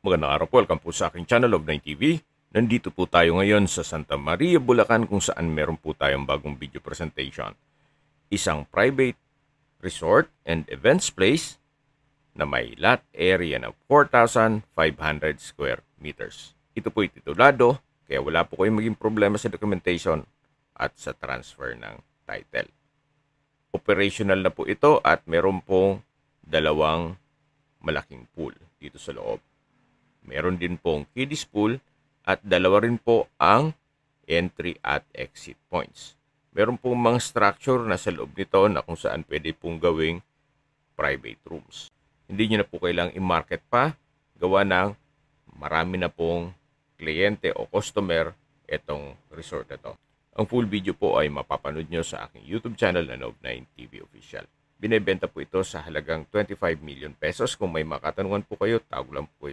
Magandang araw po, welcome po sa aking channel of 9 TV. Nandito po tayo ngayon sa Santa Maria, Bulacan kung saan meron po tayong bagong video presentation. Isang private resort and events place na may lot area ng 4,500 square meters. Ito po titulado, kaya wala po kayong maging problema sa documentation at sa transfer ng title. Operational na po ito at meron pong dalawang malaking pool dito sa loob. Meron din pong kiddies pool at dalawa rin po ang entry at exit points. Meron pong mga structure na sa loob nito na kung saan pwede pong gawing private rooms. Hindi nyo na po kailangang i-market pa, gawa ng marami na pong kliyente o customer itong resort na to. Ang full video po ay mapapanood nyo sa aking YouTube channel na Nov9 TV Official. Binebenta po ito sa halagang 25 million pesos. Kung may makatanungan po kayo, tawag lang po